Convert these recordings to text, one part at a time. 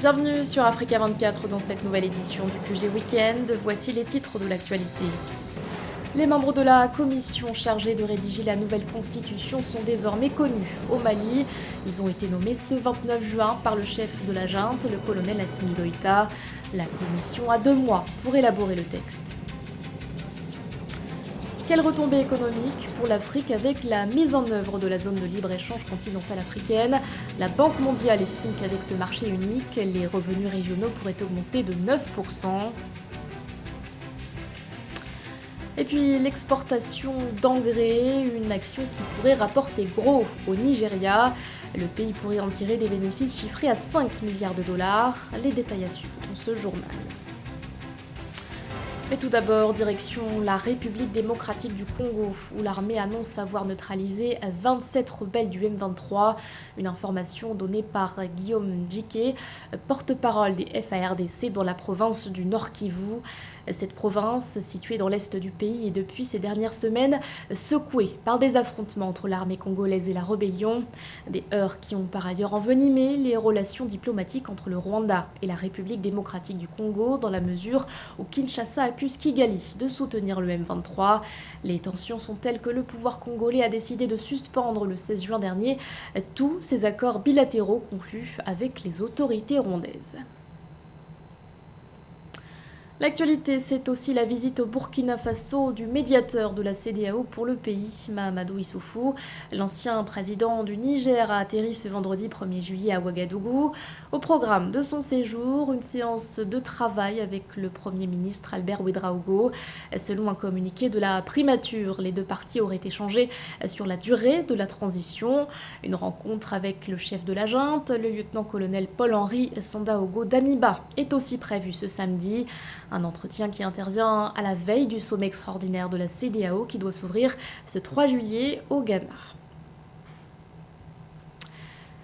Bienvenue sur Africa 24 dans cette nouvelle édition du QG Weekend. Voici les titres de l'actualité. Les membres de la commission chargée de rédiger la nouvelle constitution sont désormais connus au Mali. Ils ont été nommés ce 29 juin par le chef de la junte, le colonel Assimi Goïta. La commission a 2 mois pour élaborer le texte. Quelles retombées économiques pour l'Afrique avec la mise en œuvre de la zone de libre-échange continentale africaine? La Banque mondiale estime qu'avec ce marché unique, les revenus régionaux pourraient augmenter de 9%. Et puis l'exportation d'engrais, une action qui pourrait rapporter gros au Nigeria. Le pays pourrait en tirer des bénéfices chiffrés à 5 milliards de dollars. Les détails à suivre dans ce journal. Mais tout d'abord, direction la République démocratique du Congo, où l'armée annonce avoir neutralisé 27 rebelles du M23. Une information donnée par Guillaume Djike, porte-parole des FARDC dans la province du Nord Kivu. Cette province, située dans l'est du pays, est depuis ces dernières semaines secouée par des affrontements entre l'armée congolaise et la rébellion. Des heurts qui ont par ailleurs envenimé les relations diplomatiques entre le Rwanda et la République démocratique du Congo, dans la mesure où Kinshasa accuse Kigali de soutenir le M23. Les tensions sont telles que le pouvoir congolais a décidé de suspendre le 16 juin dernier tous ses accords bilatéraux conclus avec les autorités rwandaises. L'actualité, c'est aussi la visite au Burkina Faso du médiateur de la CEDEAO pour le pays, Mahamadou Issoufou. L'ancien président du Niger a atterri ce vendredi 1er juillet à Ouagadougou. Au programme de son séjour, une séance de travail avec le Premier ministre Albert Ouedraogo. Selon un communiqué de la primature, les deux parties auraient échangé sur la durée de la transition. Une rencontre avec le chef de la junte, le lieutenant-colonel Paul-Henri Sandaogo Damiba, est aussi prévue ce samedi. Un entretien qui intervient à la veille du sommet extraordinaire de la CEDEAO qui doit s'ouvrir ce 3 juillet au Ghana.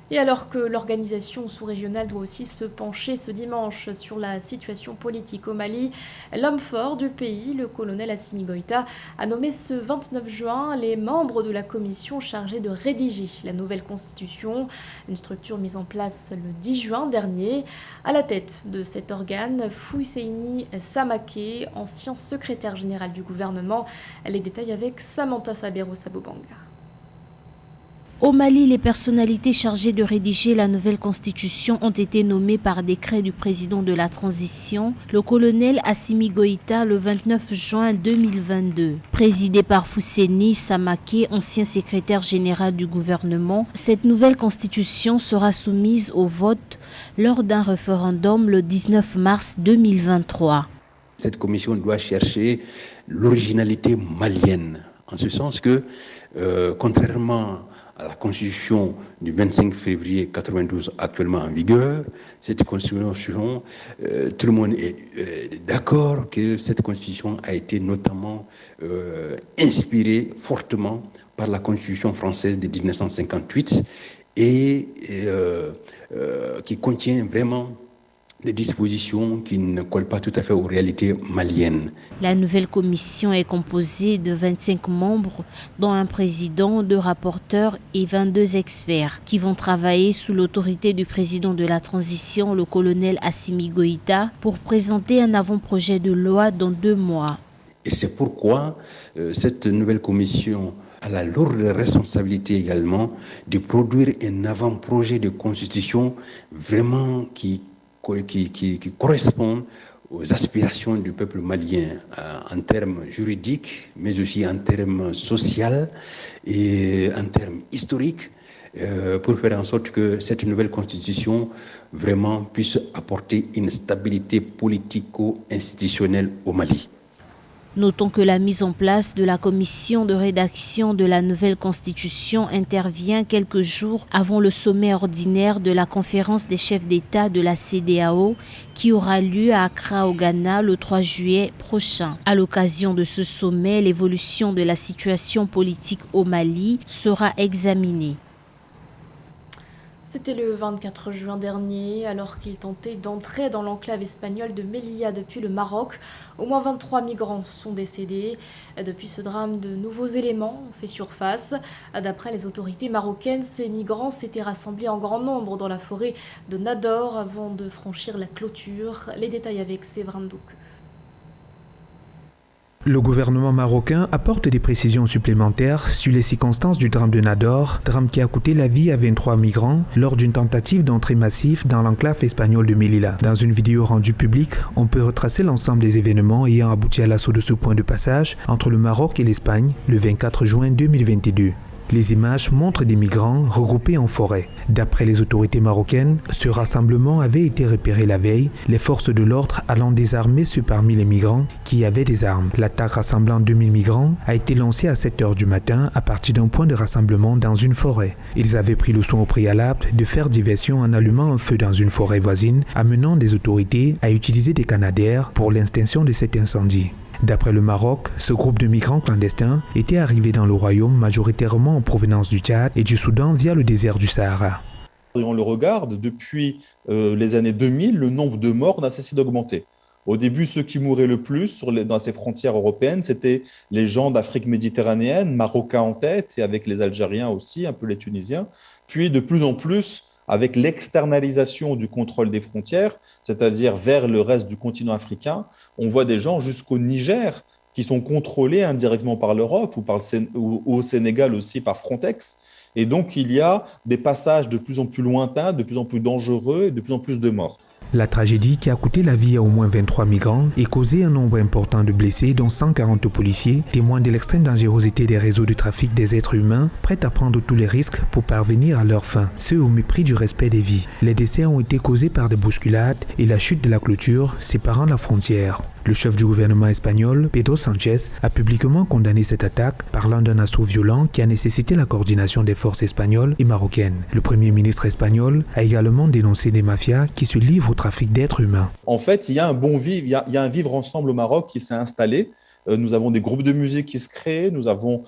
Et alors que l'organisation sous-régionale doit aussi se pencher ce dimanche sur la situation politique au Mali, l'homme fort du pays, le colonel Assimi Goïta, a nommé ce 29 juin les membres de la commission chargée de rédiger la nouvelle constitution, une structure mise en place le 10 juin dernier. À la tête de cet organe, Fouisseini Samake, ancien secrétaire général du gouvernement. Les détails avec Samantha Sabero-Sabobanga. Au Mali, les personnalités chargées de rédiger la nouvelle constitution ont été nommées par décret du président de la transition, le colonel Assimi Goïta, le 29 juin 2022. Présidé par Fouisseini Samake, ancien secrétaire général du gouvernement, cette nouvelle constitution sera soumise au vote lors d'un référendum le 19 mars 2023. Cette commission doit chercher l'originalité malienne, en ce sens que, contrairement à la constitution du 25 février 1992 actuellement en vigueur, cette constitution, tout le monde est d'accord que cette constitution a été notamment inspirée fortement par la constitution française de 1958 et qui contient vraiment des dispositions qui ne collent pas tout à fait aux réalités maliennes. La nouvelle commission est composée de 25 membres, dont un président, 2 rapporteurs et 22 experts, qui vont travailler sous l'autorité du président de la transition, le colonel Assimi Goïta, pour présenter un avant-projet de loi dans 2 mois. Et c'est pourquoi cette nouvelle commission a la lourde responsabilité également de produire un avant-projet de constitution vraiment qui correspondent aux aspirations du peuple malien en termes juridiques, mais aussi en termes sociaux et en termes historiques, pour faire en sorte que cette nouvelle constitution vraiment puisse apporter une stabilité politico-institutionnelle au Mali. Notons que la mise en place de la commission de rédaction de la nouvelle constitution intervient quelques jours avant le sommet ordinaire de la conférence des chefs d'État de la CEDEAO qui aura lieu à Accra au Ghana le 3 juillet prochain. À l'occasion de ce sommet, l'évolution de la situation politique au Mali sera examinée. C'était le 24 juin dernier, alors qu'il tentait d'entrer dans l'enclave espagnole de Melilla depuis le Maroc. Au moins 23 migrants sont décédés. Depuis ce drame, de nouveaux éléments ont fait surface. D'après les autorités marocaines, ces migrants s'étaient rassemblés en grand nombre dans la forêt de Nador avant de franchir la clôture. Les détails avec Séverin Douk. Le gouvernement marocain apporte des précisions supplémentaires sur les circonstances du drame de Nador, drame qui a coûté la vie à 23 migrants lors d'une tentative d'entrée massive dans l'enclave espagnole de Melilla. Dans une vidéo rendue publique, on peut retracer l'ensemble des événements ayant abouti à l'assaut de ce point de passage entre le Maroc et l'Espagne le 24 juin 2022. Les images montrent des migrants regroupés en forêt. D'après les autorités marocaines, ce rassemblement avait été repéré la veille, les forces de l'ordre allant désarmer ceux parmi les migrants qui avaient des armes. L'attaque rassemblant 2000 migrants a été lancée à 7 h du matin à partir d'un point de rassemblement dans une forêt. Ils avaient pris le soin au préalable de faire diversion en allumant un feu dans une forêt voisine, amenant les autorités à utiliser des canadaires pour l'extinction de cet incendie. D'après le Maroc, ce groupe de migrants clandestins était arrivé dans le royaume majoritairement en provenance du Tchad et du Soudan via le désert du Sahara. On le regarde, depuis les années 2000, le nombre de morts n'a cessé d'augmenter. Au début, ceux qui mouraient le plus dans ces frontières européennes, c'était les gens d'Afrique méditerranéenne, Marocains en tête, et avec les Algériens aussi, un peu les Tunisiens. Puis de plus en plus, avec l'externalisation du contrôle des frontières, c'est-à-dire vers le reste du continent africain, on voit des gens jusqu'au Niger qui sont contrôlés indirectement par l'Europe ou au Sénégal aussi par Frontex. Et donc, il y a des passages de plus en plus lointains, de plus en plus dangereux et de plus en plus de morts. La tragédie qui a coûté la vie à au moins 23 migrants et causé un nombre important de blessés, dont 140 policiers, témoigne de l'extrême dangerosité des réseaux de trafic des êtres humains, prêts à prendre tous les risques pour parvenir à leur fin, ce au mépris du respect des vies. Les décès ont été causés par des bousculades et la chute de la clôture séparant la frontière. Le chef du gouvernement espagnol, Pedro Sánchez, a publiquement condamné cette attaque, parlant d'un assaut violent qui a nécessité la coordination des forces espagnoles et marocaines. Le premier ministre espagnol a également dénoncé des mafias qui se livrent au trafic d'êtres humains. En fait, il y a un bon vivre, il y a un vivre ensemble au Maroc qui s'est installé. Nous avons des groupes de musique qui se créent, nous avons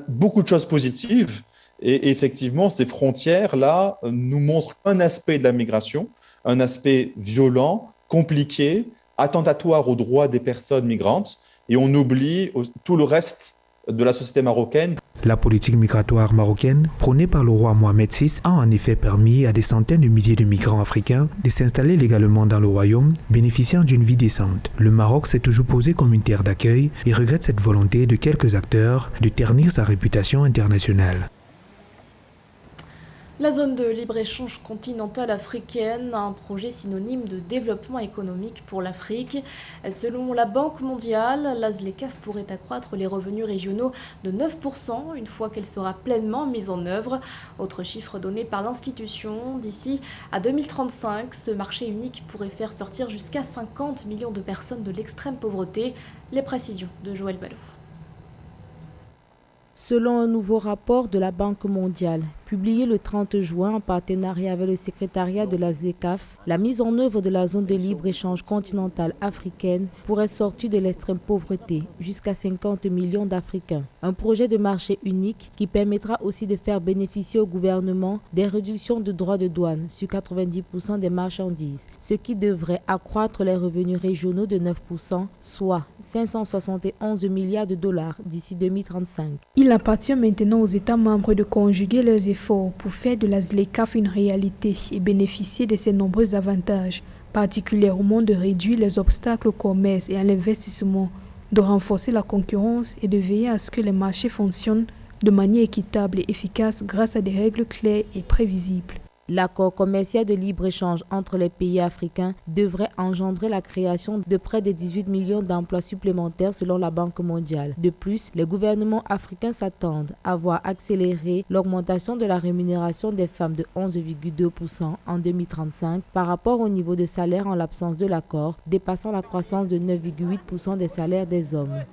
beaucoup de choses positives. Et effectivement, ces frontières-là nous montrent un aspect de la migration, un aspect violent, compliqué, attentatoire aux droits des personnes migrantes, et on oublie tout le reste de la société marocaine. La politique migratoire marocaine, prônée par le roi Mohamed VI, a en effet permis à des centaines de milliers de migrants africains de s'installer légalement dans le royaume, bénéficiant d'une vie décente. Le Maroc s'est toujours posé comme une terre d'accueil et regrette cette volonté de quelques acteurs de ternir sa réputation internationale. La zone de libre-échange continentale africaine, un projet synonyme de développement économique pour l'Afrique. Selon la Banque mondiale, la ZLECAf pourrait accroître les revenus régionaux de 9% une fois qu'elle sera pleinement mise en œuvre. Autre chiffre donné par l'institution, d'ici à 2035, ce marché unique pourrait faire sortir jusqu'à 50 millions de personnes de l'extrême pauvreté. Les précisions de Joël Ballot. Selon un nouveau rapport de la Banque mondiale, publié le 30 juin en partenariat avec le secrétariat de la ZLECAf, la mise en œuvre de la zone de libre-échange continentale africaine pourrait sortir de l'extrême pauvreté jusqu'à 50 millions d'Africains. Un projet de marché unique qui permettra aussi de faire bénéficier au gouvernement des réductions de droits de douane sur 90% des marchandises, ce qui devrait accroître les revenus régionaux de 9%, soit 571 milliards de dollars d'ici 2035. Il appartient maintenant aux États membres de conjuguer leurs efforts pour faire de la ZLECAf une réalité et bénéficier de ses nombreux avantages, particulièrement de réduire les obstacles au commerce et à l'investissement, de renforcer la concurrence et de veiller à ce que les marchés fonctionnent de manière équitable et efficace grâce à des règles claires et prévisibles. L'accord commercial de libre-échange entre les pays africains devrait engendrer la création de près de 18 millions d'emplois supplémentaires selon la Banque mondiale. De plus, les gouvernements africains s'attendent à voir accélérer l'augmentation de la rémunération des femmes de 11,2% en 2035 par rapport au niveau de salaire en l'absence de l'accord, dépassant la croissance de 9,8% des salaires des hommes.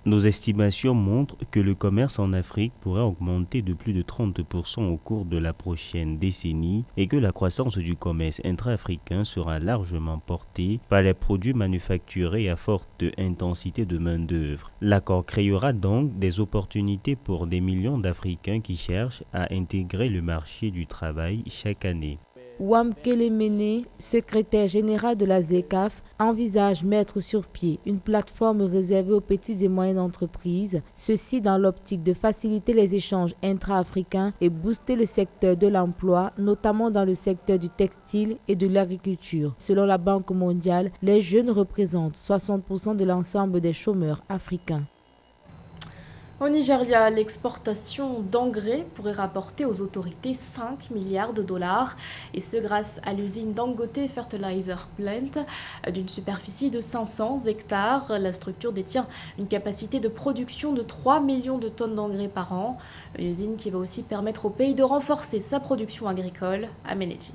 Nos estimations montrent que le commerce en Afrique pourrait augmenter de plus de 30% au cours de la prochaine décennie et que la croissance du commerce intra-africain sera largement portée par les produits manufacturés à forte intensité de main-d'œuvre. L'accord créera donc des opportunités pour des millions d'Africains qui cherchent à intégrer le marché du travail chaque année. Wamkele Mene, secrétaire général de la ZLECAf, envisage mettre sur pied une plateforme réservée aux petites et moyennes entreprises, ceci dans l'optique de faciliter les échanges intra-africains et booster le secteur de l'emploi, notamment dans le secteur du textile et de l'agriculture. Selon la Banque mondiale, les jeunes représentent 60% de l'ensemble des chômeurs africains. Au Nigeria, l'exportation d'engrais pourrait rapporter aux autorités 5 milliards de dollars, et ce grâce à l'usine Dangote Fertilizer Plant d'une superficie de 500 hectares. La structure détient une capacité de production de 3 millions de tonnes d'engrais par an, une usine qui va aussi permettre au pays de renforcer sa production agricole à Ménéji.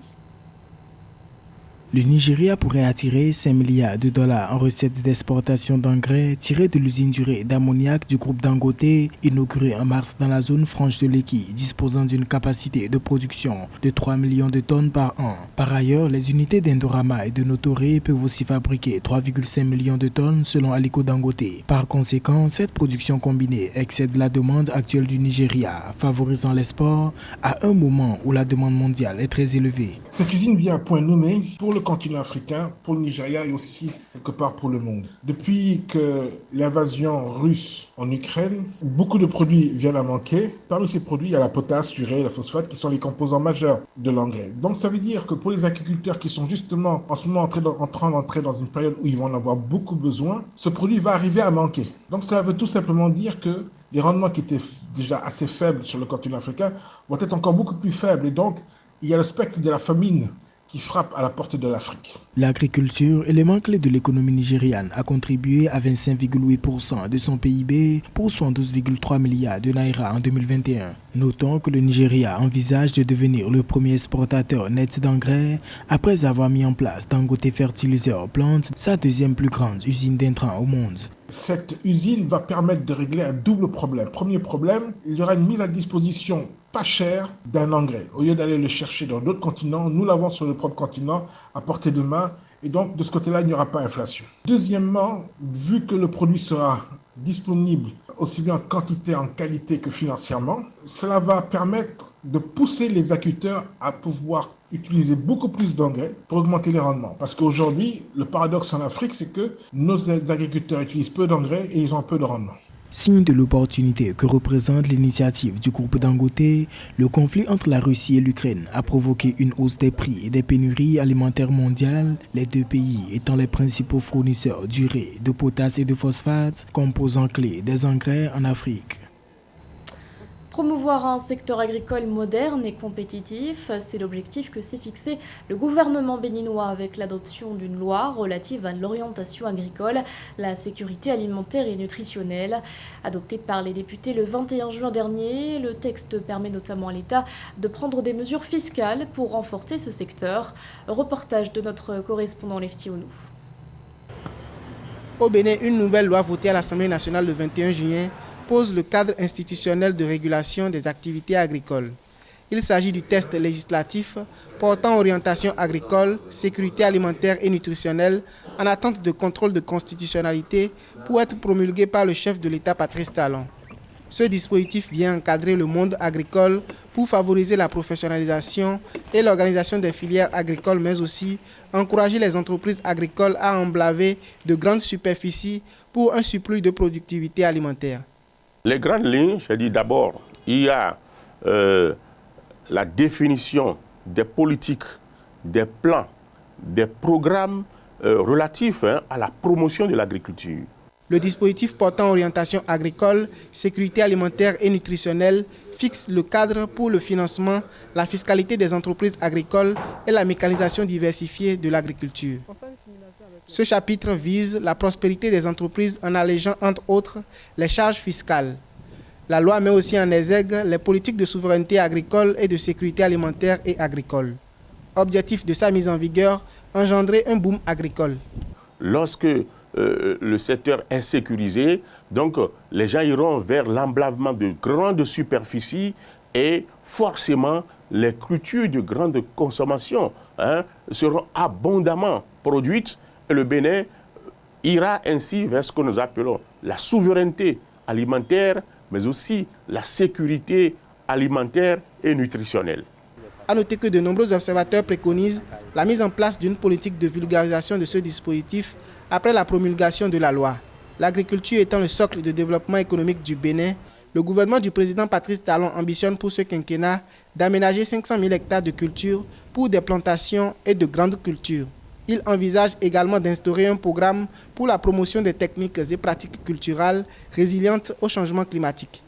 Le Nigeria pourrait attirer 5 milliards de dollars en recettes d'exportation d'engrais tirés de l'usine d'urée d'ammoniac du groupe Dangote, inaugurée en mars dans la zone franche de Lekki, disposant d'une capacité de production de 3 millions de tonnes par an. Par ailleurs, les unités d'Indorama et de Notoré peuvent aussi fabriquer 3,5 millions de tonnes selon Aliko Dangote. Par conséquent, cette production combinée excède la demande actuelle du Nigeria, favorisant l'export à un moment où la demande mondiale est très élevée. Cette usine vient à point nommé pour le continent africain, pour le Nigeria et aussi quelque part pour le monde. Depuis que l'invasion russe en Ukraine, beaucoup de produits viennent à manquer. Parmi ces produits, il y a la potasse, l'urée, la phosphate qui sont les composants majeurs de l'engrais. Donc ça veut dire que pour les agriculteurs qui sont justement en ce moment en train d'entrer dans une période où ils vont en avoir beaucoup besoin, ce produit va arriver à manquer. Donc cela veut tout simplement dire que les rendements qui étaient déjà assez faibles sur le continent africain vont être encore beaucoup plus faibles. Et donc, il y a le spectre de la famine qui frappe à la porte de l'Afrique. L'agriculture, élément clé de l'économie nigériane, a contribué à 25,8% de son PIB pour 112,3 milliards de naira en 2021. Notons que le Nigeria envisage de devenir le premier exportateur net d'engrais après avoir mis en place Dangote Fertilizer Plant, sa deuxième plus grande usine d'intrants au monde. Cette usine va permettre de régler un double problème. Premier problème, il y aura une mise à disposition pas cher d'un engrais. Au lieu d'aller le chercher dans d'autres continents, nous l'avons sur le propre continent, à portée de main, et donc de ce côté-là, il n'y aura pas inflation. Deuxièmement, vu que le produit sera disponible aussi bien en quantité, en qualité que financièrement, cela va permettre de pousser les agriculteurs à pouvoir utiliser beaucoup plus d'engrais pour augmenter les rendements. Parce qu'aujourd'hui, le paradoxe en Afrique, c'est que nos agriculteurs utilisent peu d'engrais et ils ont peu de rendement. Signe de l'opportunité que représente l'initiative du groupe Dangote, le conflit entre la Russie et l'Ukraine a provoqué une hausse des prix et des pénuries alimentaires mondiales, les deux pays étant les principaux fournisseurs d'urée, de potasse et de phosphate, composants clés des engrais en Afrique. Promouvoir un secteur agricole moderne et compétitif, c'est l'objectif que s'est fixé le gouvernement béninois avec l'adoption d'une loi relative à l'orientation agricole, la sécurité alimentaire et nutritionnelle. Adoptée par les députés le 21 juin dernier, le texte permet notamment à l'État de prendre des mesures fiscales pour renforcer ce secteur. Reportage de notre correspondant Lefty Onou. Au Bénin, une nouvelle loi votée à l'Assemblée nationale le 21 juin pose le cadre institutionnel de régulation des activités agricoles. Il s'agit du test législatif portant orientation agricole, sécurité alimentaire et nutritionnelle en attente de contrôle de constitutionnalité pour être promulgué par le chef de l'État Patrice Talon. Ce dispositif vient encadrer le monde agricole pour favoriser la professionnalisation et l'organisation des filières agricoles, mais aussi encourager les entreprises agricoles à emblaver de grandes superficies pour un surplus de productivité alimentaire. Les grandes lignes, je dis d'abord, il y a la définition des politiques, des plans, des programmes relatifs à la promotion de l'agriculture. Le dispositif portant orientation agricole, sécurité alimentaire et nutritionnelle fixe le cadre pour le financement, la fiscalité des entreprises agricoles et la mécanisation diversifiée de l'agriculture. Ce chapitre vise la prospérité des entreprises en allégeant entre autres les charges fiscales. La loi met aussi en exergue les politiques de souveraineté agricole et de sécurité alimentaire et agricole. Objectif de sa mise en vigueur, engendrer un boom agricole. Lorsque le secteur insécurisé. Donc, les gens iront vers l'emblavement de grandes superficies et forcément, les cultures de grande consommation seront abondamment produites et le Bénin ira ainsi vers ce que nous appelons la souveraineté alimentaire, mais aussi la sécurité alimentaire et nutritionnelle. A noter que de nombreux observateurs préconisent la mise en place d'une politique de vulgarisation de ce dispositif après la promulgation de la loi. L'agriculture étant le socle de développement économique du Bénin, le gouvernement du président Patrice Talon ambitionne pour ce quinquennat d'aménager 500 000 hectares de culture pour des plantations et de grandes cultures. Il envisage également d'instaurer un programme pour la promotion des techniques et pratiques culturelles résilientes au changement climatique.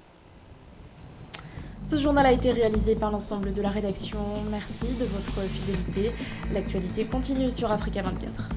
Ce journal a été réalisé par l'ensemble de la rédaction. Merci de votre fidélité. L'actualité continue sur Africa 24.